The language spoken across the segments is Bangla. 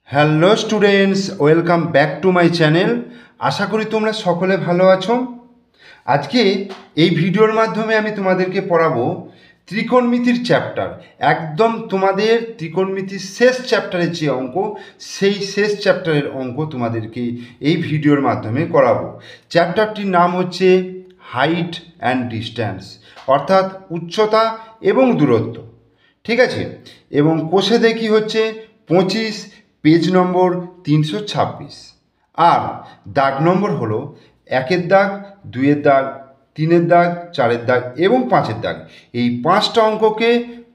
Hello students, welcome back to my channel. আশা করি তোমরা সকলে ভালো আছো। আজকে এই ভিডিওর মাধ্যমে আমি তোমাদেরকে পড়াবো ত্রিকোণমিতির চ্যাপ্টার। একদম তোমাদের ত্রিকোণমিতির শেষ চ্যাপ্টারের যে অঙ্ক, সেই শেষ চ্যাপ্টারের অঙ্ক তোমাদেরকে এই ভিডিওর মাধ্যমে করাবো। চ্যাপ্টারটির নাম হচ্ছে হাইট অ্যান্ড ডিস্ট্যান্স, অর্থাৎ উচ্চতা এবং দূরত্ব। ঠিক আছে, এবং কোষে দেখি হচ্ছে 25, পেজ নম্বর 326, আর দাগ নম্বর হলো 1-এর দাগ, 2-এর দাগ, 3-এর দাগ, 4-এর দাগ এবং 5-এর দাগ। এই 5টা অঙ্ককে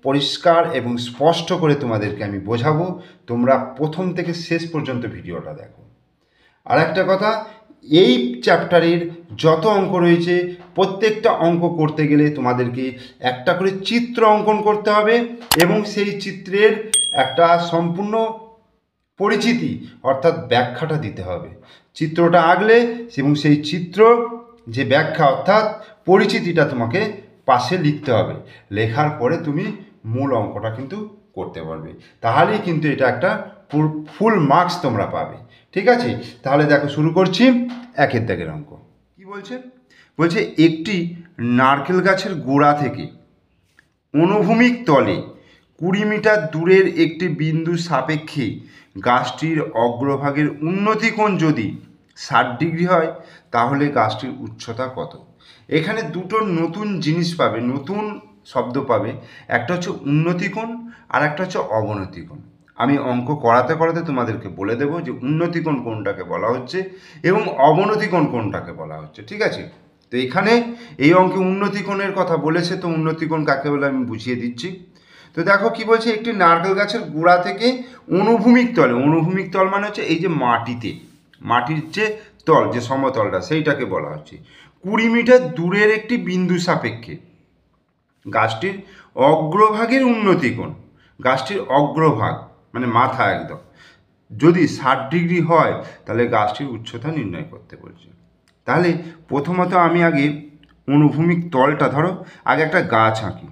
পরিষ্কার এবং স্পষ্ট করে তোমাদেরকে আমি বোঝাবো। তোমরা প্রথম থেকে শেষ পর্যন্ত ভিডিওটা দেখো। আর একটা কথা, এই চ্যাপ্টারের যত অঙ্ক রয়েছে প্রত্যেকটা অঙ্ক করতে গেলে তোমাদেরকে একটা করে চিত্র অঙ্কন করতে হবে এবং সেই চিত্রের একটা সম্পূর্ণ পরিচিতি অর্থাৎ ব্যাখ্যাটা দিতে হবে। চিত্রটা আঁকলে এবং সেই চিত্র যে ব্যাখ্যা অর্থাৎ পরিচিতিটা তোমাকে পাশে লিখতে হবে। লেখার পরে তুমি মূল অঙ্কটা কিন্তু করতে পারবে, তাহলেই কিন্তু এটা একটা ফুল মার্কস তোমরা পাবে। ঠিক আছে, তাহলে দেখো শুরু করছি 1-এর দাগের অঙ্ক। কি বলছে? বলছে একটি নারকেল গাছের গোড়া থেকে অনুভূমিক তলে 20 মিটার দূরের একটি বিন্দু সাপেক্ষে গাছটির অগ্রভাগের উন্নতি কোণ যদি 60 ডিগ্রি হয়, তাহলে গাছটির উচ্চতা কত? এখানে দুটো নতুন জিনিস পাবে, নতুন শব্দ পাবে। একটা হচ্ছে উন্নতি কোণ আর একটা হচ্ছে অবনতি কোণ। আমি অঙ্ক করাতে করাতে তোমাদেরকে বলে দেবো যে উন্নতি কোণ কোনটাকে বলা হচ্ছে এবং অবনতি কোণ কোনটাকে বলা হচ্ছে। ঠিক আছে, তো এখানে এই অঙ্কে উন্নতি কোণের কথা বলেছে, তো উন্নতি কোণ কাকে বলে আমি বুঝিয়ে দিচ্ছি। তো দেখো কি বলছে, একটি নারকেল গাছের গোড়া থেকে অনুভূমিক তলে, অনুভূমিক তল মানে হচ্ছে এই যে মাটিতে, মাটির যে তল, যে সমতলটা, সেইটাকে বলা হচ্ছে 20 মিটার দূরের একটি বিন্দু সাপেক্ষে গাছটির অগ্রভাগের উন্নতি কোণ, গাছটির অগ্রভাগ মানে মাথা একদম যদি 60 ডিগ্রি হয়, তাহলে গাছটির উচ্চতা নির্ণয় করতে বলছে। তাহলে প্রথমত আমি আগে অনুভূমিক তলটা, ধরো আগে একটা গাছ আঁকি।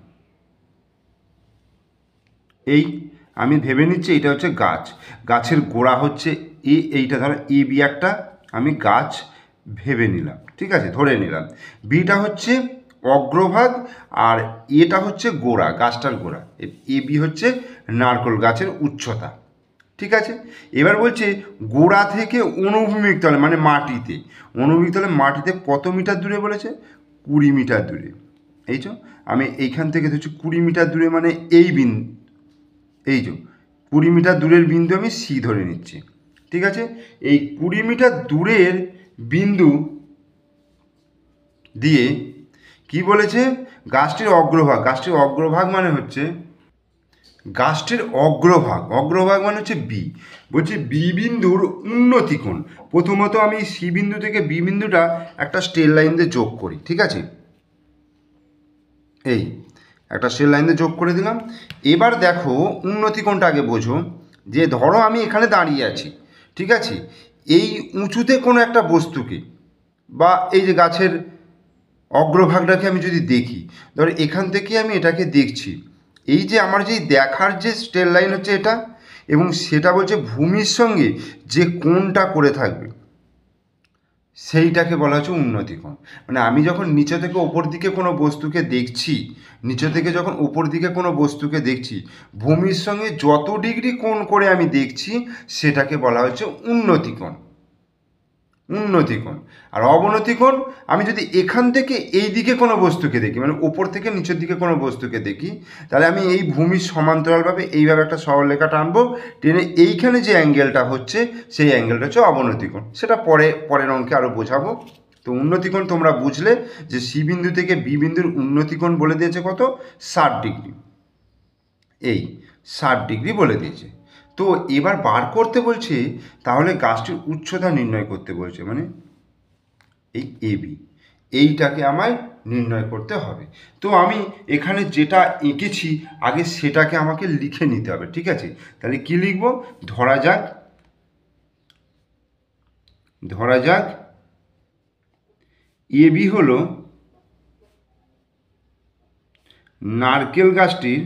এই আমি ভেবে নিচ্ছি এটা হচ্ছে গাছ, গাছের গোড়া হচ্ছে এইটা ধরো এ বি একটা আমি গাছ ভেবে নিলাম। ঠিক আছে, ধরে নিলাম। বিটা হচ্ছে অগ্রভাগ আর এটা হচ্ছে গোড়া, গাছটার গোড়া। এ বি হচ্ছে নারকেল গাছের উচ্চতা। ঠিক আছে, এবার বলছে গোড়া থেকে অনুভূমিক তলে মানে মাটিতে, অনুভূমিক তলে মাটিতে কত মিটার দূরে বলেছে? 20 মিটার দূরে। এই তো আমি এইখান থেকে ধরছি 20 মিটার দূরে, মানে এই বিন্দু, এই যে 20 মিটার দূরের বিন্দু আমি সি ধরে নিচ্ছি। ঠিক আছে, এই 20 মিটার দূরের বিন্দু দিয়ে কি বলেছে? গাছটির অগ্রভাগ, গাছটির অগ্রভাগ মানে হচ্ছে গাছটির অগ্রভাগ, অগ্রভাগ মানে হচ্ছে বি। বলছি বি বিন্দুর উন্নতি কোণ। প্রথমত আমি সি বিন্দু থেকে বি বিন্দুটা একটা স্ট্রেট লাইন দিয়ে যোগ করি। ঠিক আছে, এই একটা স্ট্রেট লাইন দিয়ে যোগ করে দিলাম। এবার দেখো উন্নতি কোণটা আগে বোঝো, যে ধরো আমি এখানে দাঁড়িয়ে আছি। ঠিক আছে, এই উঁচুতে কোনো একটা বস্তুকে বা এই যে গাছের অগ্রভাগটাকে আমি যদি দেখি, ধরো এখান থেকে আমি এটাকে দেখছি, এই যে আমার যে দেখার যে স্ট্রেট লাইন হচ্ছে এটা, এবং সেটা বলছে ভূমির সঙ্গে যে কোণটা করে থাকবে সেইটাকে বলা হচ্ছে উন্নতি কোণ। মানে আমি যখন নিচে থেকে ওপর দিকে কোনো বস্তুকে দেখছি, নিচে থেকে যখন উপর দিকে কোনো বস্তুকে দেখছি, ভূমির সঙ্গে যত ডিগ্রি কোণ করে আমি দেখছি সেটাকে বলা হচ্ছে উন্নতি কোণ, উন্নতি কোণ। আর অবনতি কোণ, আমি যদি এখান থেকে এই দিকে কোনো বস্তুকে দেখি, মানে উপর থেকে নিচের দিকে কোনো বস্তুকে দেখি, তাহলে আমি এই ভূমির সমান্তরালভাবে এইভাবে একটা সরলরেখা টানবো, টেনে এইখানে যে অ্যাঙ্গেলটা হচ্ছে সেই অ্যাঙ্গেলটা হচ্ছে অবনতি কোণ। সেটা পরের অঙ্কে আরও বোঝাবো। তো উন্নতি কোণ তোমরা বুঝলে যে সি বিন্দু থেকে বি বিন্দুর উন্নতি কোণ বলে দিয়েছে কত? 60 ডিগ্রি। এই 60 ডিগ্রি বলে দিয়েছে। তো এবার বার করতে বলছে, তাহলে গাছটির উচ্চতা নির্ণয় করতে বলছে, মানে এই এবি, এইটাকে আমায় নির্ণয় করতে হবে। তো আমি এখানে যেটা এঁকেছি আগে সেটাকে আমাকে লিখে নিতে হবে। ঠিক আছে, তাহলে কি লিখব? ধরা যাক, ধরা যাক এবি হলো নারকেল গাছটির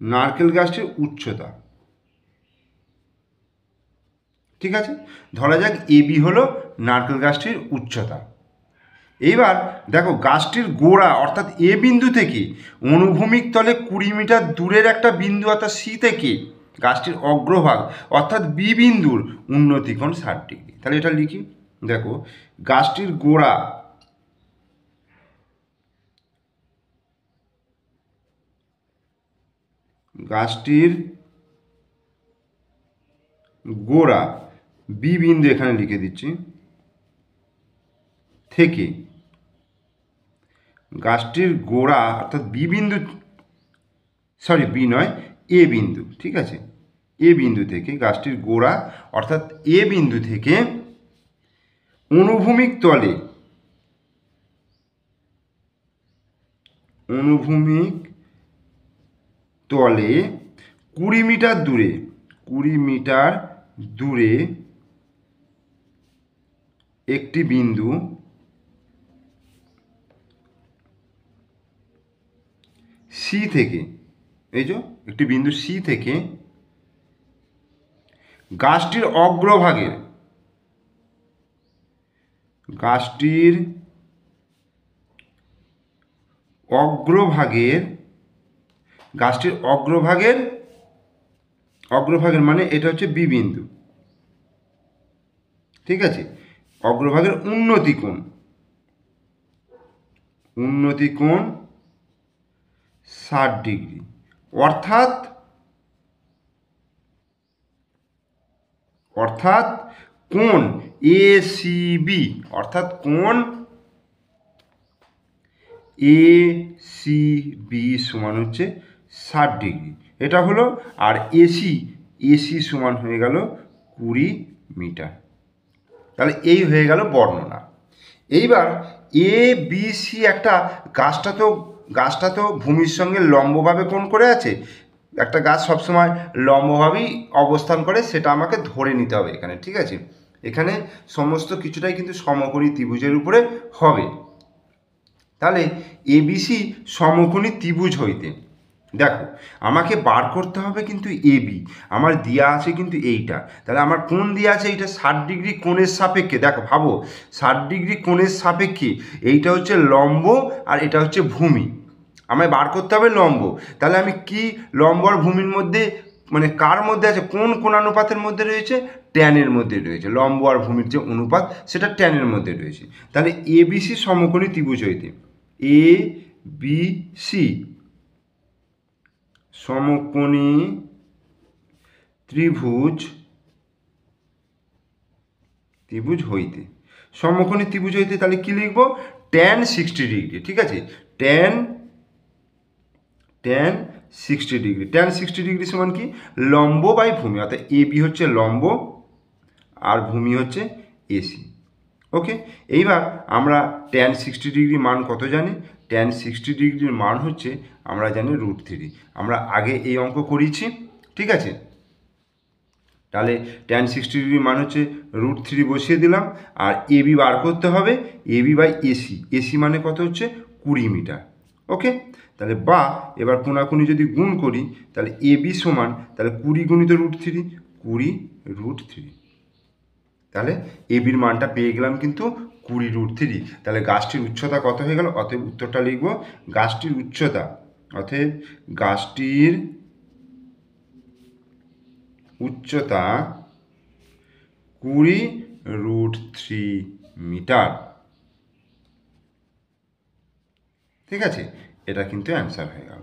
নারকেল গাছটির উচ্চতা। ঠিক আছে, ধরা যাক এবি হলো নারকেল গাছটির উচ্চতা। এইবার দেখো গাছটির গোড়া অর্থাৎ এ বিন্দু থেকে অনুভূমিক তলে 20 মিটার দূরের একটা বিন্দু অর্থাৎ সি থেকে গাছটির অগ্রভাগ অর্থাৎ বি বিন্দুর উন্নতিকোণ 60 ডিগ্রি। তাহলে এটা লিখি, দেখো গাছটির গোড়া বি বিন্দু এখানে লিখে দিচ্ছি থেকে গাছটির গোড়া অর্থাৎ বি বিন্দু, সরি বি নয় এ বিন্দু, ঠিক আছে, এ বিন্দু থেকে গাছটির গোড়া অর্থাৎ এ বিন্দু থেকে অনুভূমিক তলে 20 মিটার দূরে একটি বিন্দু সি থেকে, এই যে একটি বিন্দু সি থেকে গাছটির অগ্রভাগের অগ্রভাগের মানে এটা হচ্ছে বি বিন্দু, ঠিক আছে, অগ্রভাগের উন্নতিকোণ 60 ডিগ্রি, অর্থাৎ কোণ এসিবি, অর্থাৎ কোণ এসিবি সমান হচ্ছে 60 ডিগ্রি, এটা হলো। আর এসি সমান হয়ে গেল 20 মিটার। তাহলে এই হয়ে গেল বর্ণনা। এইবার এ বি সি একটা গাছটা তো ভূমির সঙ্গে লম্বভাবে কোণ করে আছে, একটা গাছ সবসময় লম্বভাবেই অবস্থান করে, সেটা আমাকে ধরে নিতে হবে এখানে, ঠিক আছে। এখানে সমস্ত কিছুটাই কিন্তু সমকোণী ত্রিভুজের উপরে হবে। তাহলে এবিসি সমকোণী ত্রিভুজ হইতে, দেখো আমাকে বার করতে হবে কিন্তু এবি, আমার দেওয়া আছে কিন্তু এইটা, তাহলে আমার কোণ দেওয়া আছে এইটা 60 ডিগ্রি কোণের সাপেক্ষে, দেখো ভাবো 60 ডিগ্রি কোণের সাপেক্ষে এইটা হচ্ছে লম্ব আর এটা হচ্ছে ভূমি, আমায় বার করতে হবে লম্ব। তাহলে আমি কি লম্ব আর ভূমির মধ্যে মানে কার মধ্যে আছে, কোন কোণানুপাতের মধ্যে রয়েছে, ট্যানের মধ্যে রয়েছে, লম্ব আর ভূমির যে অনুপাত সেটা ট্যানের মধ্যে রয়েছে। তাহলে এবিসি সমকোণী ত্রিভুজ হইতে এ বি সি সমকোণী ত্রিভুজ হইতে, সমকোণী ত্রিভুজ হইতে তাহলে কি লিখবো, ট্যান 60 ডিগ্রি, ঠিক আছে, ট্যান 60 ডিগ্রি, ট্যান 60 ডিগ্রি সমান কি, লম্ব বাই ভূমি, অর্থাৎ এবি হচ্ছে লম্ব আর ভূমি হচ্ছে এসি। ওকে, এইবার আমরা ট্যান 60 ডিগ্রির মান কত জানি, ট্যান 60 ডিগ্রির মান হচ্ছে আমরা জানি √3, আমরা আগে এই অঙ্ক করেছি, ঠিক আছে। তাহলে ট্যান 60 ডিগ্রির মান হচ্ছে √3 বসিয়ে দিলাম, আর এবি বার করতে হবে, এবি বাই এসি মানে কত হচ্ছে 20 মিটার। ওকে, তাহলে বা এবার কোনাকুনি যদি গুণ করি তাহলে এবি সমান তাহলে 20 গুণিত √3, 20√3, তাহলে এবির মানটা পেয়ে গেলাম কিন্তু 20√3। তাহলে গাছটির উচ্চতা কত হয়ে গেল, অতএব উত্তরটা লিখব গাছটির উচ্চতা, অতএব গাছটির উচ্চতা 20√3 মিটার, ঠিক আছে, এটা কিন্তু অ্যান্সার হয়ে গেল।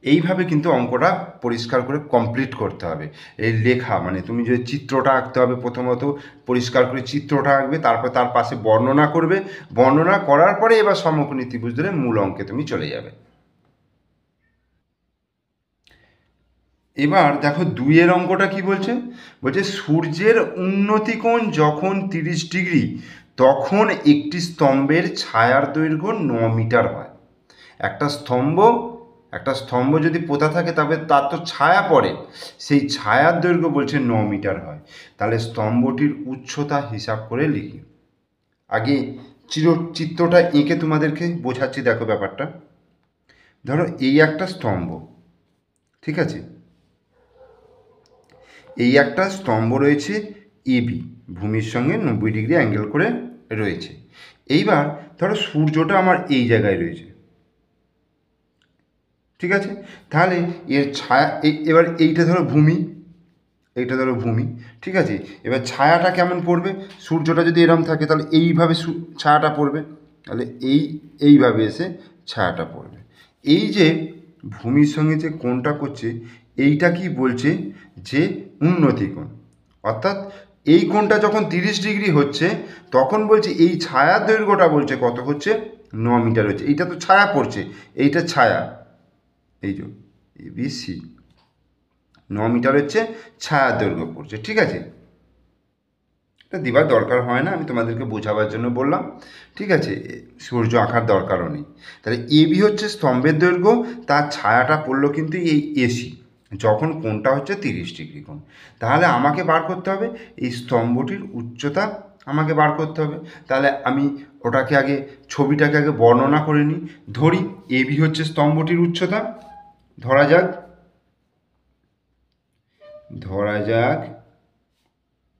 এইভাবে কিন্তু অঙ্কটা পরিষ্কার করে কমপ্লিট করতে হবে। এই লেখা মানে তুমি যদি চিত্রটা আঁকতে হবে, প্রথমত পরিষ্কার করে চিত্রটা আঁকবে, তারপর তার পাশে বর্ণনা করবে, বর্ণনা করার পরে এবার সমকোণী ত্রিভুজ ধরে মূল অঙ্কে তুমি চলে যাবে। এবার দেখো 2 অঙ্কটা কি বলছে, বলছে সূর্যের উন্নতিকোণ যখন 30 ডিগ্রি তখন একটি স্তম্ভের ছায়ার দৈর্ঘ্য 9 মিটার হয়। একটা স্তম্ভ যদি পোতা থাকে তবে তার তো ছায়া পড়ে, সেই ছায়ার দৈর্ঘ্য বলছে 9 মিটার হয়। তাহলে স্তম্ভটির উচ্চতা হিসাব করে লিখি। আগে চিত্রটা এঁকে তোমাদেরকে বোঝাচ্ছি, দেখো ব্যাপারটা। ধরো এই একটা স্তম্ভ, ঠিক আছে, এই একটা স্তম্ভ রয়েছে এবি, ভূমির সঙ্গে 90 ডিগ্রি অ্যাঙ্গেল করে রয়েছে। এইবার ধরো সূর্যটা আমার এই জায়গায় রয়েছে, ঠিক আছে, তাহলে এর ছায়া এবার এইটা ধরো ভূমি, এইটা ধরো ভূমি, ঠিক আছে। এবার ছায়াটা কেমন পড়বে, সূর্যটা যদি এরম থাকে তাহলে এইভাবে ছায়াটা পড়বে, তাহলে এইভাবে এসে ছায়াটা পড়বে। এই যে ভূমির সঙ্গে যে কোণটা করছে এইটা কি বলছে, যে উন্নতি কোণ, অর্থাৎ এই কোণটা যখন 30 ডিগ্রি হচ্ছে তখন বলছে এই ছায়ার দৈর্ঘ্যটা বলছে কত হচ্ছে, 9 মিটার হচ্ছে। এইটা তো ছায়া পড়ছে, এইটা ছায়া, এই যে এবিসি 9 মিটার হচ্ছে ছায়ার দৈর্ঘ্য পড়ছে, ঠিক আছে। এটা দিবার দরকার হয় না, আমি তোমাদেরকে বোঝাবার জন্য বললাম, ঠিক আছে, সূর্য আঁকার দরকারও নেই। তাহলে এবি হচ্ছে স্তম্ভের দৈর্ঘ্য, তার ছায়াটা পড়লো কিন্তু এই এসি, যখন কোণটা হচ্ছে 30 ডিগ্রি কোণ। তাহলে আমাকে বার করতে হবে এই স্তম্ভটির উচ্চতা, আমাকে বার করতে হবে। তাহলে আমি ওটাকে আগে, ছবিটাকে আগে বর্ণনা করে নিই। ধরি এবি হচ্ছে স্তম্ভটির উচ্চতা, ধরা যাক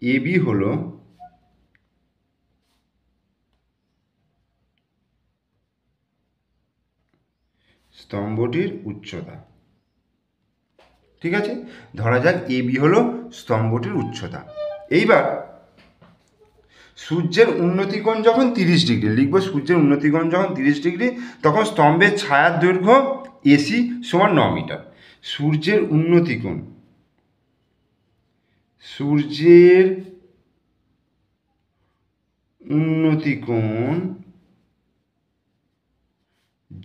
এবি হলো স্তম্ভটির উচ্চতা, ঠিক আছে, ধরা যাক এবি হলো স্তম্ভটির উচ্চতা। এইবার সূর্যের উন্নতিকোণ যখন 30 ডিগ্রি, লিখব সূর্যের উন্নতিকোণ যখন 30 ডিগ্রি তখন স্তম্ভের ছায়ার দৈর্ঘ্য এসি সমান 9 মিটার। সূর্যের উন্নতিকোণ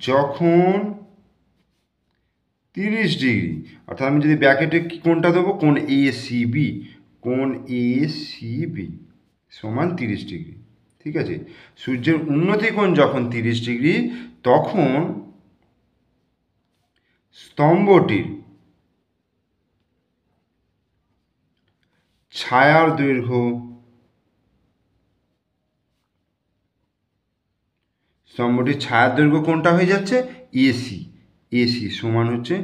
যখন 30 ডিগ্রি, অর্থাৎ আমি যদি ব্র্যাকেটে কোণটা দেবো, কোণ এসিবি, সমান 30 ডিগ্রি, ঠিক আছে। সূর্যের উন্নতিকোণ যখন 30 ডিগ্রি তখন স্তম্ভটির ছায়ার দৈর্ঘ্য কোনটা হয়ে যাচ্ছে, এসি সমান হচ্ছে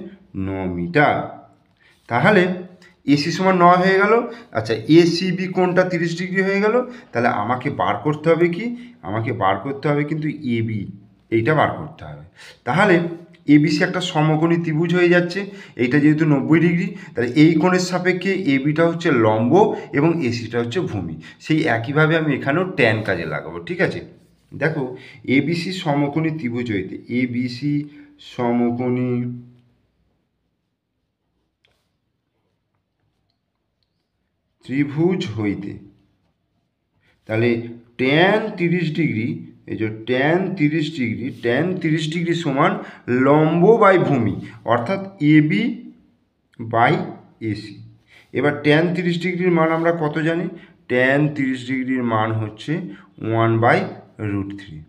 9 মিটার। তাহলে এসি সমান 9 হয়ে গেল। আচ্ছা, এসিবি কোণটা 30 ডিগ্রি হয়ে গেল। তাহলে আমাকে বার করতে হবে কি, আমাকে বার করতে হবে কিন্তু এবি, এইটা বার করতে হবে। তাহলে এবিসি একটা সমকোণী ত্রিভুজ হয়ে যাচ্ছে, এইটা যেহেতু 90 ডিগ্রি, তাহলে এই কোণের সাপেক্ষে এবিটা হচ্ছে লম্ব এবং এসিটা হচ্ছে ভূমি। সেই একইভাবে আমি এখানেও ট্যান কাজে লাগাবো, ঠিক আছে। দেখো এবিসি সমকোণী ত্রিভুজ হইতে, এবিসি সমকোণী ত্রিভুজ হইতে, তাহলে ট্যান 30 ডিগ্রি, এই যে ট্যান 30 ডিগ্রি সমান লম্ব বাই ভূমি, অর্থাৎ এবি বাই এসি। এবার ট্যান 30 ডিগ্রির মান আমরা কত জানি, ট্যান 30 ডিগ্রির মান হচ্ছে 1/√3,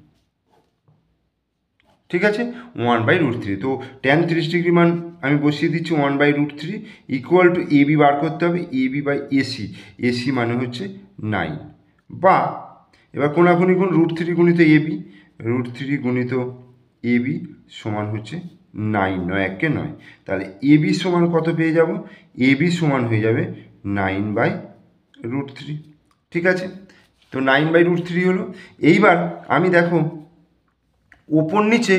ঠিক আছে, 1/√3। তো ট্যান 30 ডিগ্রি মান আমি বসিয়ে দিচ্ছি 1/√3 ইকুয়াল টু এবি বার করতে হবে, এবি বাই এসি মানে হচ্ছে 9, বা এবার কোনাকুনি গুণ √3 গুণিত এবি, √3 গুণিত এবি সমান হচ্ছে 9, 9 একে 9। তাহলে এবি সমান কত পেয়ে যাব, এবি সমান হয়ে যাবে 9/√3, ঠিক আছে। তো 9/√3 হলো। এইবার আমি দেখো ওপর নিচে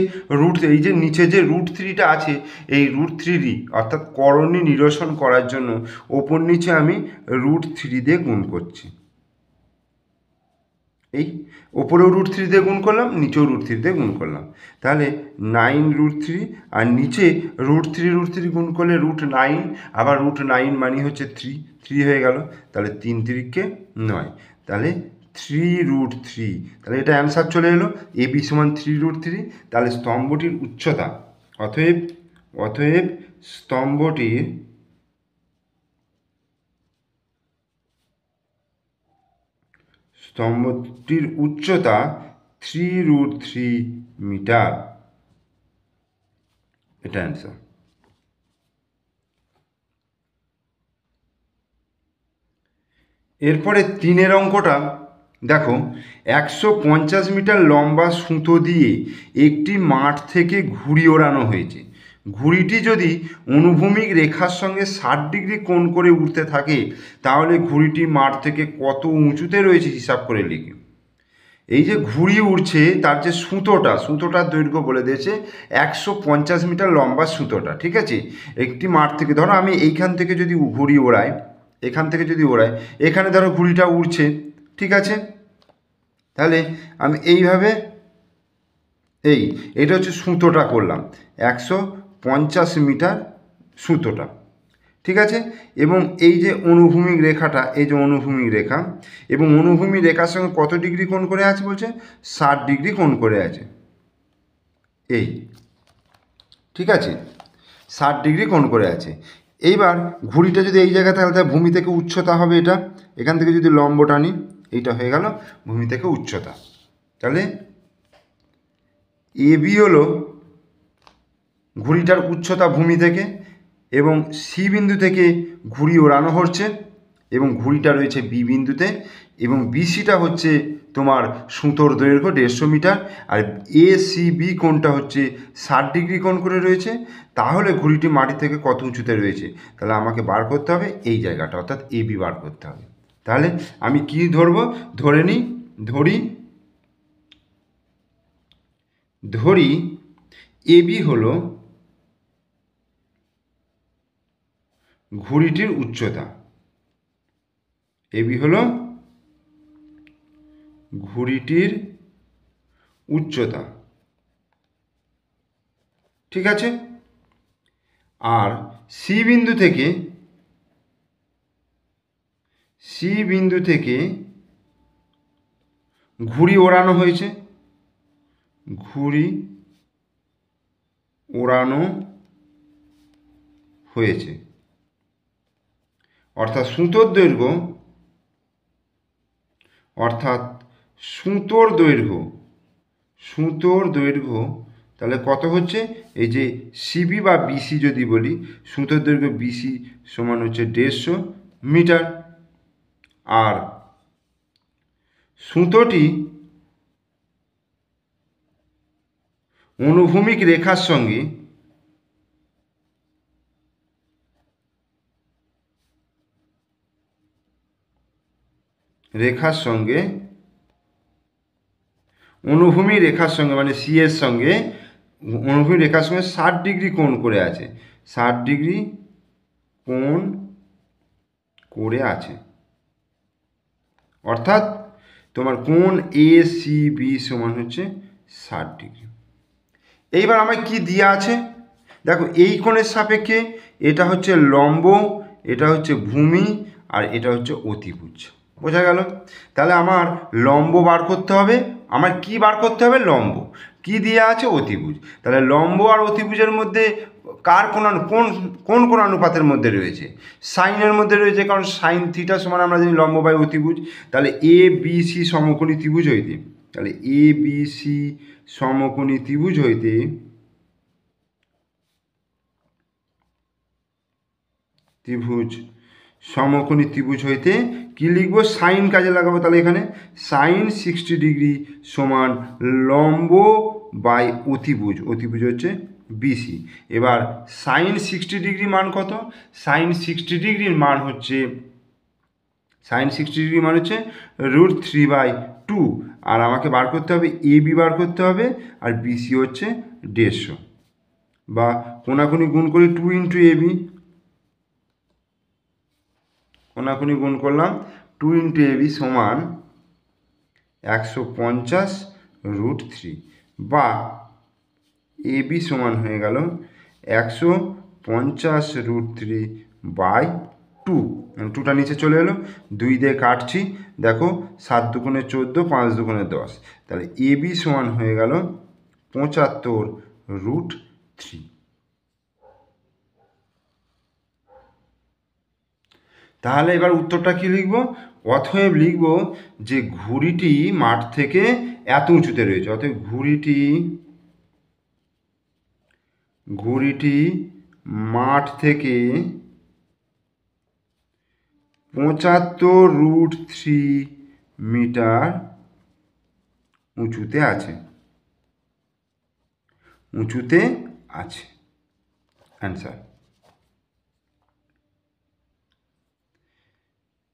এই যে নিচে যে √3টা আছে, এই √3 অর্থাৎ করণী নিরসন করার জন্য ওপর নিচে আমি √3 দিয়ে গুণ করছি। এই ওপরেও √3 দিয়ে গুণ করলাম, নিচেও √3 দিয়ে গুণ করলাম, তাহলে 9√3, আর নিচে √3 গুণ করলে √9, আবার √9 মানে হচ্ছে 3 হয়ে গেল, তাহলে 3 3 9, তাহলে 3√3, তাহলে এটা অ্যান্সার চলে এলো, এবি সমান 3√3। তাহলে স্তম্ভটির উচ্চতা, অতএব স্তম্ভটির উচ্চতা 3√3 মিটার, এটা অ্যান্সার। এরপরে 3 অঙ্কটা দেখো, 150 মিটার লম্বা সুতো দিয়ে একটি মাঠ থেকে ঘুড়ি ওড়ানো হয়েছে। ঘুড়িটি যদি অনুভূমিক রেখার সঙ্গে 60 ডিগ্রি কোণ করে উঠতে থাকে তাহলে ঘুড়িটি মাঠ থেকে কত উঁচুতে রয়েছে হিসাব করে লিখি। এই যে ঘুড়ি উড়ছে তার যে সুতোটার দৈর্ঘ্য বলে দিয়েছে 150 মিটার লম্বা সুতোটা, ঠিক আছে। একটি মাঠ থেকে ধরো আমি এইখান থেকে যদি ঘুড়ি ওড়াই, এখান থেকে যদি ওড়াই, এখানে ধরো ঘুড়িটা উড়ছে, ঠিক আছে। তাহলে আমি এইভাবে এটা হচ্ছে সুতোটা করলাম 150 মিটার সুতোটা, ঠিক আছে। এবং এই যে অনুভূমিক রেখাটা, এই যে অনুভূমিক রেখা, এবং অনুভূমিক রেখার সঙ্গে কত ডিগ্রি কোণ করে আছে বলছে 60 ডিগ্রি কোণ করে আছে, এই, ঠিক আছে, 60 ডিগ্রি কোণ করে আছে। এইবার ঘুড়িটা যদি এই জায়গায় থাকে তাহলে ভূমি থেকে উচ্চতা হবে এটা, এখান থেকে যদি লম্ব টানি এইটা হয়ে গেল ভূমি থেকে উচ্চতা। তাহলে এবি হলো ঘুড়িটার উচ্চতা ভূমি থেকে, এবং সি বিন্দু থেকে ঘুড়ি ওড়ানো হচ্ছে এবং ঘুড়িটা রয়েছে বি বিন্দুতে, এবং বিসিটা হচ্ছে তোমার সুতোর দৈর্ঘ্য 150 মিটার, আর এ সি বি কোণটা হচ্ছে 60 ডিগ্রি কোণ করে রয়েছে। তাহলে ঘুড়িটি মাটি থেকে কত উঁচুতে রয়েছে, তাহলে আমাকে বার করতে হবে এই জায়গাটা, অর্থাৎ এ বি বার করতে হবে। তাহলে আমি কি ধরবো, ধরি এ বি হলো ঘুড়িটির উচ্চতা, এবি হলো ঘুড়িটির উচ্চতা, ঠিক আছে। আর সি বিন্দু থেকে ঘুড়ি ওড়ানো হয়েছে, অর্থাৎ সুতোর দৈর্ঘ্য তাহলে কত হচ্ছে, এই যে সিবি বা বিসি যদি বলি, সুতোর দৈর্ঘ্য বিসি সমান হচ্ছে 150 মিটার। আর সুতোটি অনুভূমিক রেখার সঙ্গে মানে সি এর সঙ্গে অনুভূমিক রেখার সঙ্গে 60 ডিগ্রি কোণ করে আছে, 60 ডিগ্রি কোণ করে আছে, অর্থাৎ তোমার কোণ এ সি বি সমান হচ্ছে 60 ডিগ্রি। এইবার আমার কি দেওয়া আছে দেখো, এই কোণের সাপেক্ষে এটা হচ্ছে লম্ব, এটা হচ্ছে ভূমি, আর এটা হচ্ছে অতিভুজ, বোঝা গেল। তাহলে আমার লম্ব বার করতে হবে, আমার কি বার করতে হবে, লম্ব কি দেওয়া আছে, অতিভুজ। তাহলে লম্ব আর অতিভুজের মধ্যে কার কোন অনুপাতের মধ্যে রয়েছে, সাইনের মধ্যে রয়েছে, কারণ সাইন থিটা সমান আমরা জানি লম্ব বাই অতিভুজ। তাহলে এ বি সি সমকোণী ত্রিভুজ হইতে, তাহলে এ বি সি সমকোণী ত্রিভুজ হইতে সমকোণী ত্রিভুজ হইতে কি লিখবো, সাইন কাজে লাগাবো। তাহলে এখানে সাইন 60 ডিগ্রি সমান লম্ব বাই অতিভুজ, অতিভুজ হচ্ছে বিসি। এবার সাইন 60 ডিগ্রি মান কত, সাইন 60 ডিগ্রির মান হচ্ছে √3/2, আর আমাকে বার করতে হবে এ বি বার করতে হবে, আর বিসি হচ্ছে 150, বা কোনাকুনি গুণ করি 2 ইন্টু এ বি, কোনাকুনি গুণ করলাম 2 ইন্টু এ বি সমান 150√3, বা এ বি সমান হয়ে গেল 150√3/2, টুটা নিচে চলে এলো, 2 দিয়ে কাটছি, দেখো 7 দুগুণে 14, 5 দুগুণে 10, তাহলে এ বি সমান হয়ে গেল 75√3। তাহলে এবার উত্তরটা কি লিখব, অতএব লিখব যে ঘুড়িটি মাঠ থেকে এত উঁচুতে রয়েছে, অতএব ঘুড়িটি মাঠ থেকে 75√3 মিটার উঁচুতে আছে। অ্যান্সার।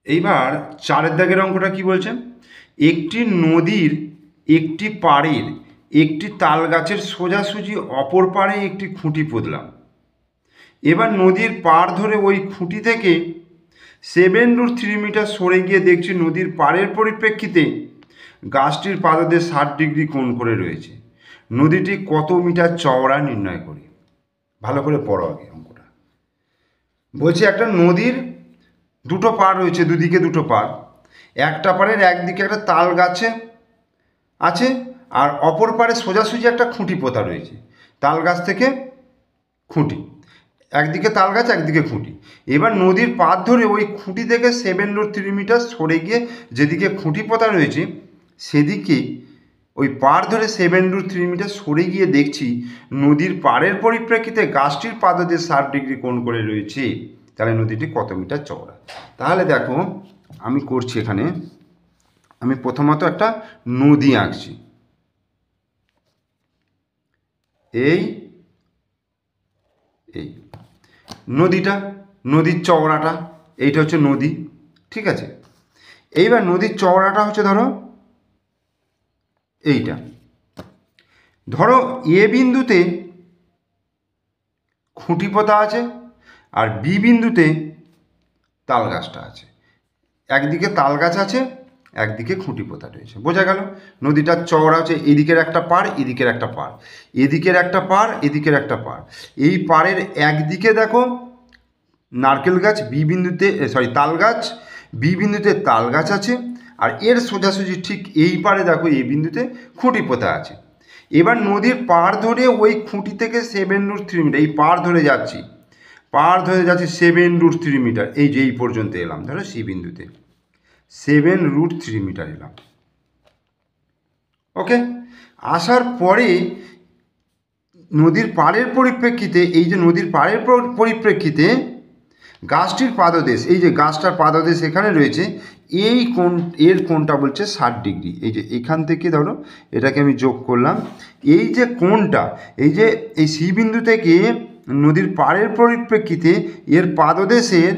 এইবার 4 দাগের অঙ্কটা কি বলছে, একটি নদীর একটি পাড়ের একটি তাল গাছের সোজাসুজি অপর পাড়ে একটি খুঁটি পুঁতলাম। এবার নদীর পাড় ধরে ওই খুঁটি থেকে 7√3 মিটার সরে গিয়ে দেখছি নদীর পাড়ের পরিপ্রেক্ষিতে গাছটির পাদদেশ 60 ডিগ্রি কোণ করে রয়েছে। নদীটি কত মিটার চওড়া নির্ণয় করি। ভালো করে পড়ো আগে অঙ্কটা। বলছি একটা নদীর দুটো পাড় রয়েছে, দুদিকে দুটো পাড়। একটা পাড়ের একদিকে একটা তাল গাছে আছে, আর অপর পাড়ে সোজাসুজি একটা খুঁটি পোঁতা রয়েছে। তাল গাছ থেকে খুঁটি, একদিকে তাল গাছ একদিকে খুঁটি। এবার নদীর পাড় ধরে ওই খুঁটি থেকে 7√3 মিটার সরে গিয়ে যেদিকে খুঁটি পোঁতা রয়েছে সেদিকে ওই পাড় ধরে 7√3 মিটার সরে গিয়ে দেখছি নদীর পাড়ের পরিপ্রেক্ষিতে গাছটির পাদদেশ 60 ডিগ্রি কোণ করে রয়েছে। তাহলে নদীটি কত মিটার চওড়া। তাহলে দেখো আমি করছি, এখানে আমি প্রথমত একটা নদী আঁকছি। এই নদীটা, নদীর চওড়াটা, এইটা হচ্ছে নদী, ঠিক আছে। এইবার নদীর চওড়াটা হচ্ছে ধরো এইটা। ধরো এ বিন্দুতে খুঁটি পোঁতা আছে আর বি বিন্দুতে তাল গাছটা আছে। একদিকে তাল গাছ আছে, একদিকে খুঁটি পোঁতা রয়েছে। বোঝা গেল নদীটার চওড়া হচ্ছে এদিকের একটা পাড়, এদিকের একটা পাড়, এদিকের একটা পাড়, এদিকের একটা পাড়। এই পাড়ের একদিকে দেখো নারকেল গাছ, বি বিন্দুতে তাল গাছ, বি বিন্দুতে তাল গাছ আছে, আর এর সোজাসুজি ঠিক এই পাড়ে দেখো এই বিন্দুতে খুঁটি পোঁতা আছে। এবার নদীর পাড় ধরে ওই খুঁটি থেকে 7√3 মিটার, এই পাড় ধরে যাচ্ছি, পাড় ধরে যাচ্ছি 7√3 মিটার, এই যে এই পর্যন্ত এলাম, ধরো সি বিন্দুতে 7√3 মিটার এলাম। ওকে, আসার পরে নদীর পাড়ের পরিপ্রেক্ষিতে, এই যে নদীর পাড়ের পরিপ্রেক্ষিতে গাছটির পাদদেশ, এই যে গাছটার পাদদেশ এখানে রয়েছে, এই কোণ, এর কোণটা বলছে 60 ডিগ্রি। এই যে এখান থেকে ধরো এটাকে আমি যোগ করলাম, এই যে কোণটা, এই যে এই সি বিন্দু থেকে নদীর পাড়ের পরিপ্রেক্ষিতে এর পাদদেশের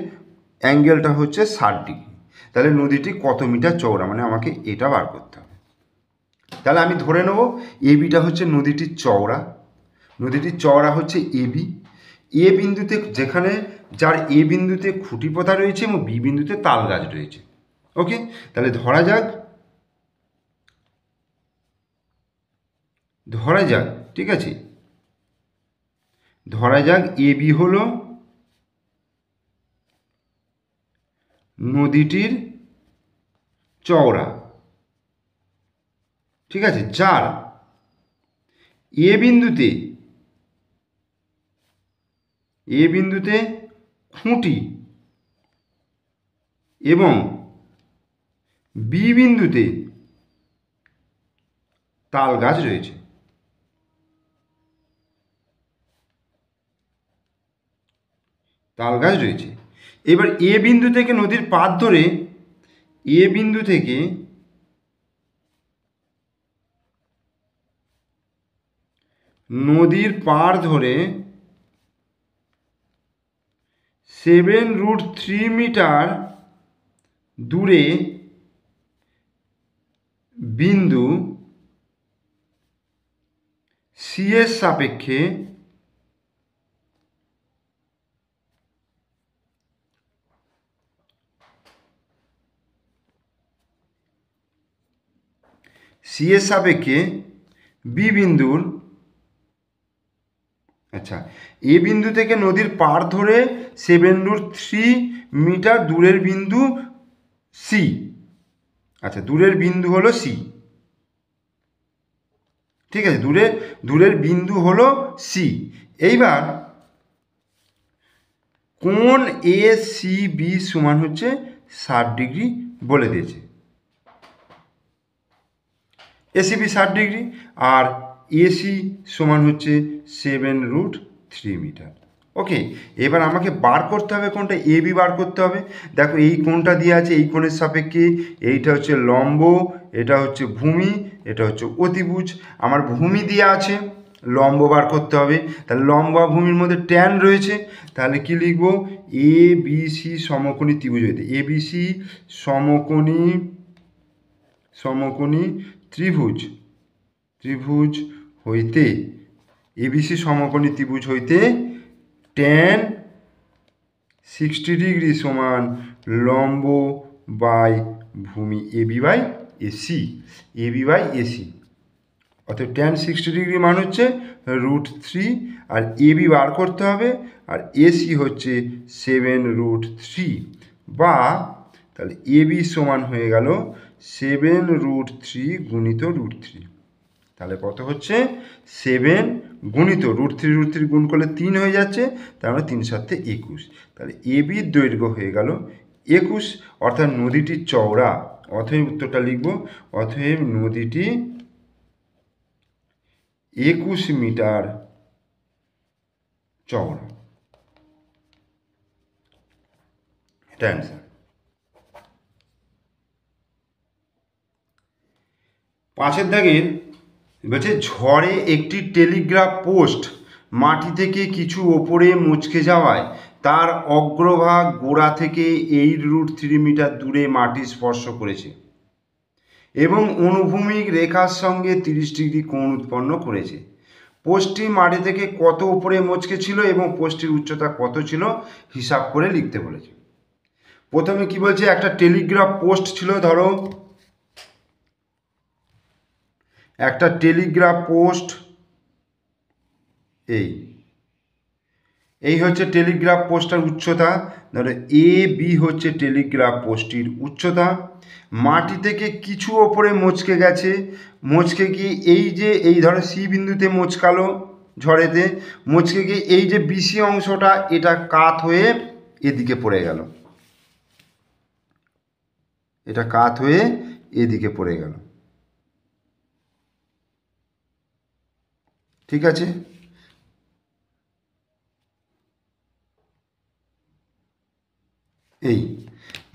অ্যাঙ্গেলটা হচ্ছে 60 ডিগ্রি। তাহলে নদীটি কত মিটার চওড়া, মানে আমাকে এটা বার করতে হবে। তাহলে আমি ধরে নেব এবিটা হচ্ছে নদীটির চওড়া, নদীটির চওড়া হচ্ছে এবি। এ বিন্দুতে, যেখানে যার এ বিন্দুতে খুঁটি পোঁতা রয়েছে এবং বি বিন্দুতে তাল গাছ রয়েছে। ওকে, তাহলে ধরা যাক, ঠিক আছে, ধরা যাক এবি হলো নদীটির চওড়া, ঠিক আছে, যার এ বিন্দুতে খুঁটি এবং বি বিন্দুতে তাল গাছ রয়েছে। এবার এ বিন্দু থেকে নদীর পাড় ধরে, এ বিন্দু থেকে নদীর পাড় ধরে 7√3 মিটার দূরে বিন্দু সি এর সাপেক্ষে বি বিন্দুর, আচ্ছা, এ বিন্দু থেকে নদীর পাড় ধরে 7√3 মিটার দূরের বিন্দু সি, আচ্ছা, দূরের বিন্দু হলো সি, ঠিক আছে, দূরের বিন্দু হলো সি। এইবার কোণ এ সি বি সমান হচ্ছে 60 ডিগ্রি বলে দিয়েছে, এসিবি 60 ডিগ্রি, আর এসি সমান হচ্ছে 7√3 মিটার। ওকে, এবার আমাকে বার করতে হবে কোনটা, এবি বার করতে হবে। দেখো এই কোণটা দিয়ে আছে, এই কোণের সাপেক্ষে এইটা হচ্ছে লম্ব, এটা হচ্ছে ভূমি, এটা হচ্ছে অতিভুজ। আমার ভূমি দেওয়া আছে, লম্ব বার করতে হবে। তাহলে লম্ব ভূমির মধ্যে ট্যান রয়েছে, তাহলে কি লিখব, এ বি সি সমকোণী ত্রিভুজ হইতে, এ বি সি সমকোণী ত্রিভুজ হইতে, এবিসি সমকোণী ত্রিভুজ হইতে ট্যান 60 ডিগ্রি সমান লম্ব বাই ভূমি এবি বাই এসি। অর্থাৎ ট্যান 60 ডিগ্রি মান হচ্ছে √3, আর এবি বার করতে হবে, আর এসি হচ্ছে 7√3, বা তাহলে এবি সমান হয়ে গেল 7√3 গুণিত √3। তাহলে কত হচ্ছে, 7 গুণিত √3 গুণ করলে 3 হয়ে যাচ্ছে, তার মানে 3 7 21। তাহলে এবির দৈর্ঘ্য হয়ে গেল 21, অর্থাৎ নদীটির চওড়া, অতএব উত্তরটা লিখব, অতএব নদীটি 21 মিটার চওড়া। এটা অ্যান্সার। পাঁচের দাগের বলছে, ঝড়ে একটি টেলিগ্রাফ পোস্ট মাটি থেকে কিছু ওপরে মুচকে যাওয়ায় তার অগ্রভাগ গোড়া থেকে 8√3 মিটার দূরে মাটি স্পর্শ করেছে এবং অনুভূমিক রেখার সঙ্গে 30 ডিগ্রি কোণ উৎপন্ন করেছে। পোস্টটি মাটি থেকে কত উপরে মুচকে ছিল এবং পোস্টটির উচ্চতা কত ছিল হিসাব করে লিখতে বলেছে। প্রথমে কি বলছে, একটা টেলিগ্রাফ পোস্ট ছিল, ধরো একটা টেলিগ্রাফ পোস্ট, এই হচ্ছে টেলিগ্রাফ পোস্টটার উচ্চতা, ধরো এ বি হচ্ছে টেলিগ্রাফ পোস্টটির উচ্চতা। মাটি থেকে কিছু ওপরে মুচকে গেছে, মুচকে গিয়ে এই ধরো সি বিন্দুতে মুচকালো, ঝড়েতে মুচকে গিয়ে এই যে বিসি অংশটা, এটা কাত হয়ে এদিকে পড়ে গেল, এটা কাত হয়ে এদিকে পড়ে গেল। ঠিক আছে,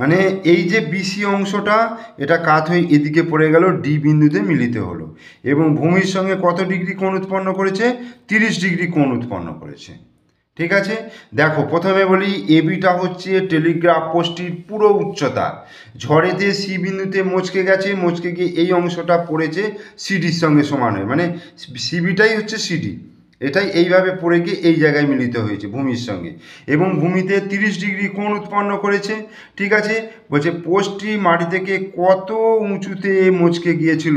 মানে এই যে বিসি অংশটা, এটা কাত হয়ে এদিকে পড়ে গেল, ডি বিন্দুতে মিলিত হলো এবং ভূমির সঙ্গে কত ডিগ্রি কোণ উৎপন্ন করেছে, 30 ডিগ্রি কোণ উৎপন্ন করেছে। ঠিক আছে, দেখো প্রথমে বলি, এবিটা হচ্ছে টেলিগ্রাফ পোস্টটির পুরো উচ্চতা, ঝড়েতে সি বিন্দুতে মুচকে গেছে, মুচকে গিয়ে এই অংশটা পড়েছে সিডির সঙ্গে সমান হয়ে, মানে সিবিটাই হচ্ছে সিডি, এটাই এইভাবে পড়ে গিয়ে এই জায়গায় মিলিত হয়েছে ভূমির সঙ্গে, এবং ভূমিতে 30 ডিগ্রি কোণ উৎপন্ন করেছে। ঠিক আছে, বলছে পোস্টটি মাটি থেকে কত উঁচুতে মুচকে গিয়েছিল,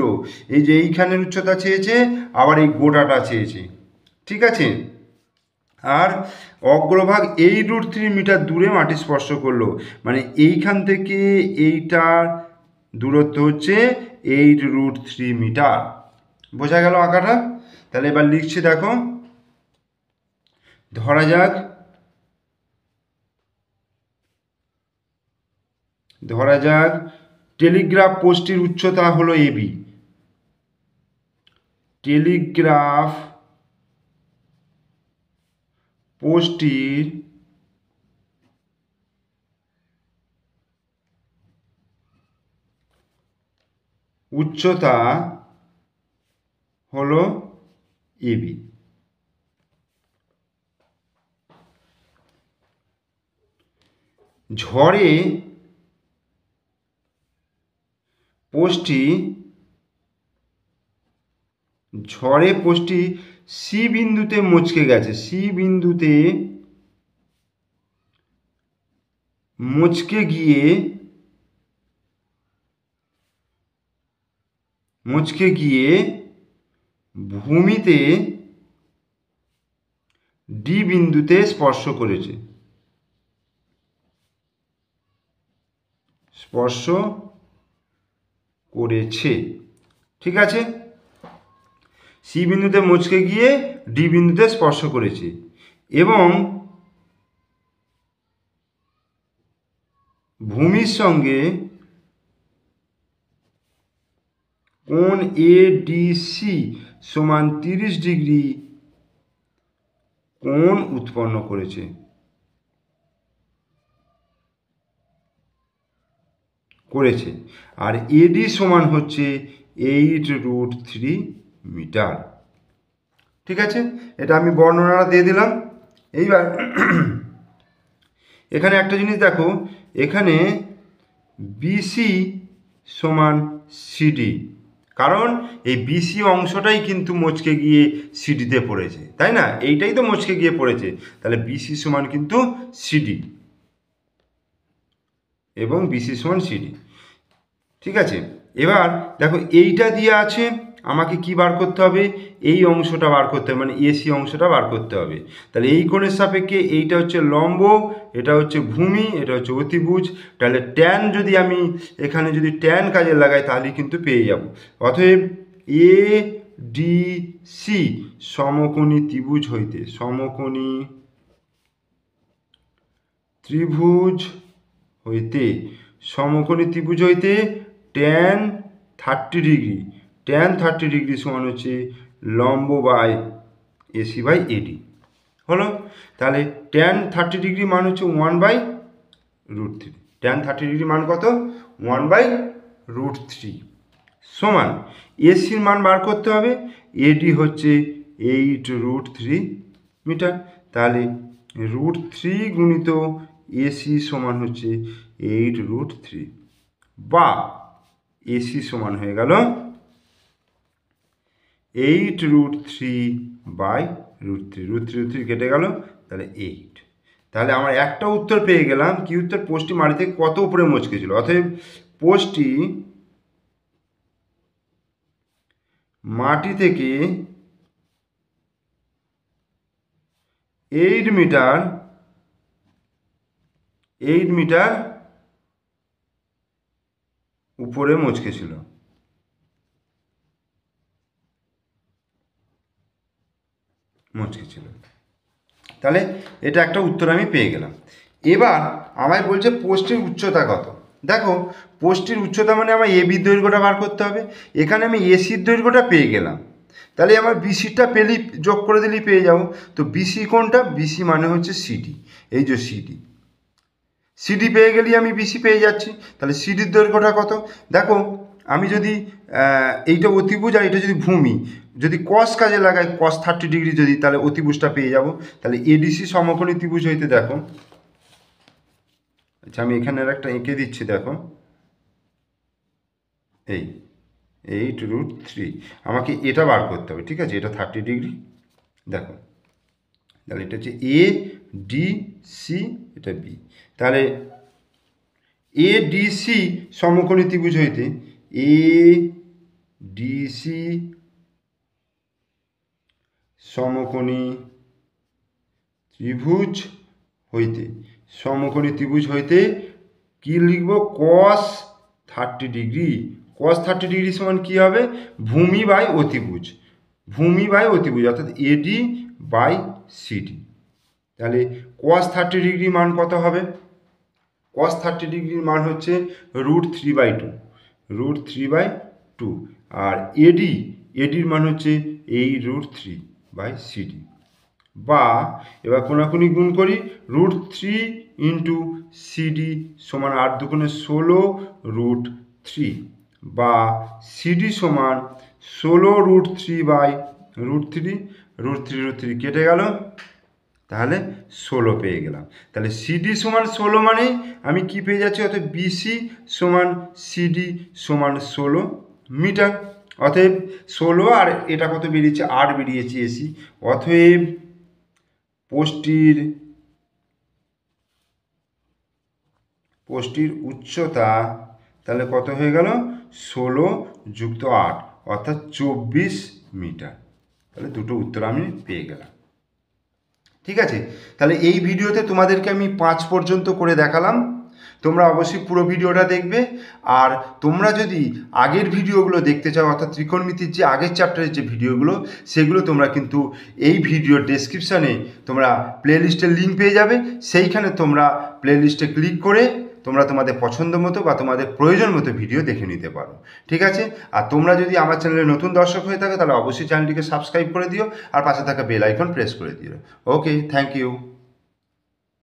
এই যে এইখানের উচ্চতা চেয়েছে, আবার এই গোটাটা চেয়েছে। ঠিক আছে, আর অগ্রভাগ 8√3 মিটার দূরে মাটি স্পর্শ করলো, মানে এইখান থেকে এইটার দূরত্ব হচ্ছে 8√3 মিটার। বোঝা গেল আঁকাটা? তাহলে এবার লিখছি, দেখো, ধরা যাক টেলিগ্রাফ পোস্টটির উচ্চতা হলো এবি, টেলিগ্রাফ পোস্টটির উচ্চতা হলো এবি। ঝড়ে পোস্টটি সি বিন্দুতে মুচকে গেছে, সি বিন্দুতে মুচকে গিয়ে ভূমিতে ডি বিন্দুতে স্পর্শ করেছে, ঠিক আছে, সি বিন্দুতে মুচকে গিয়ে ডি বিন্দুতে স্পর্শ করেছে এবং ভূমির সঙ্গে কোণ এডিসি সমান 30 ডিগ্রি কোণ উৎপন্ন করেছে। আর এডি সমান হচ্ছে 8√3 মিটার। ঠিক আছে, এটা আমি বর্ণনাটা দিয়ে দিলাম। এইবার এখানে একটা জিনিস দেখো, এখানে বিসি সমান সিডি, কারণ এই বিসি অংশটাই কিন্তু মচকে গিয়ে সিডিতে পড়েছে, তাই না? এইটাই তো মচকে গিয়ে পড়েছে, তাহলে বিসি সমান কিন্তু সিডি এবং বিসি সমান সিডি। ঠিক আছে, এবার দেখো এইটা দিয়ে আছে, আমাকে কি বার করতে হবে? এই অংশটা বার করতে হবে, মানে এসি অংশটা বার করতে হবে। তাহলে এই কোণের সাপেক্ষে এইটা হচ্ছে লম্ব, এটা হচ্ছে ভূমি, এটা হচ্ছে অতিভুজ। তাহলে ট্যান যদি আমি এখানে যদি ট্যান কাজে লাগাই তাহলে কিন্তু পেয়ে যাব। অতএব এ ডি সি সমকোণী ত্রিভুজ হইতে, সমকোণী ত্রিভুজ হইতে, সমকোণী ত্রিভুজ হইতে ট্যান 30 ডিগ্রি, ট্যান 30 ডিগ্রি সমান হচ্ছে লম্ব বাই এসি বাই এডি হলো। তাহলে ট্যান 30 ডিগ্রি মান হচ্ছে 1/√3। ট্যান 30 ডিগ্রি মান কত? 1/√3 সমান এসির মান বার করতে হবে, এডি হচ্ছে 8√3 মিটার। তাহলে √3 গুণিত এসি সমান হচ্ছে 8√3, বা এসি সমান হয়ে গেল 8√3/√3, √3 কেটে গেল, তাহলে 8। তাহলে আমার একটা উত্তর পেয়ে গেলাম। কি উত্তর? পোস্টটি মাটি থেকে কত উপরে মচকে ছিল। অতএব পোস্টটি মাটি থেকে 8 মিটার উপরে মচকে ছিল। তাহলে এটা একটা উত্তর আমি পেয়ে গেলাম। এবার আমায় বলছে পোস্টের উচ্চতা কত। দেখো, পোস্টের উচ্চতা মানে আমার এবির দৈর্ঘ্যটা বার করতে হবে। এখানে আমি এসির দৈর্ঘ্যটা পেয়ে গেলাম, তাহলে আমার বিসিটা পেলেই যোগ করে দিলেই পেয়ে যাব। তো বিসি কোনটা? বিসি মানে হচ্ছে সিডি, এই যে সিডি, সিডি পেয়ে গেলেই আমি বিসি পেয়ে যাচ্ছি। তাহলে সিডির দৈর্ঘ্যটা কত? দেখো, আমি যদি এইটা অতিভুজ আর এটা যদি ভূমি, যদি কস কাজে লাগাই, কস 30 ডিগ্রি যদি, তাহলে অতিভুজটা পেয়ে যাব। তাহলে এডিসি সমকোণী ত্রিভুজ হইতে দেখো, আচ্ছা আমি এখানে একটা এঁকে দিচ্ছি, দেখো এই 8√3, আমাকে এটা বার করতে হবে। ঠিক আছে, এটা 30 ডিগ্রি, দেখো তাহলে এটা হচ্ছে এ ডি সি, এটা বি। তাহলে এ ডি সি সমকোণী ত্রিভুজ হইতে, এ ডি সি সমকোণী ত্রিভুজ হইতে, সমকোণী ত্রিভুজ হইতে কি লিখব? কস 30 ডিগ্রি। কস 30 ডিগ্রি সমান কি হবে? ভূমি বাই অতিভুজ, ভূমি বাই অতিভুজ, অর্থাৎ এডি বাই সিডি। তাহলে কস 30 ডিগ্রির মান কত হবে? কস 30 ডিগ্রির মান হচ্ছে √3/2, √3/2। আর এডির মান হচ্ছে এই √3/সিডি, বা এবার কোনাকুনি গুণ করি, √3 ইন্টু সিডি সমান 8 দুগুণে 16√3, বা সিডি সমান 16√3/√3, √3 কেটে গেল, তাহলে 16 পেয়ে গেলাম। তাহলে সিডি সমান 16 মানে আমি কি পেয়ে যাচ্ছি? অতএব বিসি সমান সিডি সমান 16 মিটার। অতএব 16 আর এটা কত বেরিয়েছে? 8 বেরিয়েছে এসি। অতএব পোস্টটির উচ্চতা তাহলে কত হয়ে গেল? 16 যুক্ত 8 অর্থাৎ 24 মিটার। তাহলে দুটো উত্তর আমি পেয়ে গেলাম। ঠিক আছে, তাহলে এই ভিডিওতে তোমাদেরকে আমি 5 পর্যন্ত করে দেখালাম। তোমরা অবশ্যই পুরো ভিডিওটা দেখবে। আর তোমরা যদি আগের ভিডিওগুলো দেখতে চাও, অর্থাৎ ত্রিকোণমিতির যে আগের চ্যাপ্টারের যে ভিডিওগুলো, সেগুলো তোমরা কিন্তু এই ভিডিওর ডেসক্রিপশানে তোমরা প্লেলিস্টের লিঙ্ক পেয়ে যাবে। সেইখানে তোমরা প্লেলিস্টে ক্লিক করে তোমরা তোমাদের পছন্দ মতো বা তোমাদের প্রয়োজন মতো ভিডিও দেখে নিতে পারো। ঠিক আছে, আর তোমরা যদি আমার চ্যানেলে নতুন দর্শক হয়ে থাকো তাহলে অবশ্যই চ্যানেলটিকে সাবস্ক্রাইব করে দিও আর পাশে থাকা বেল আইকন প্রেস করে দিও। ওকে, থ্যাংক ইউ।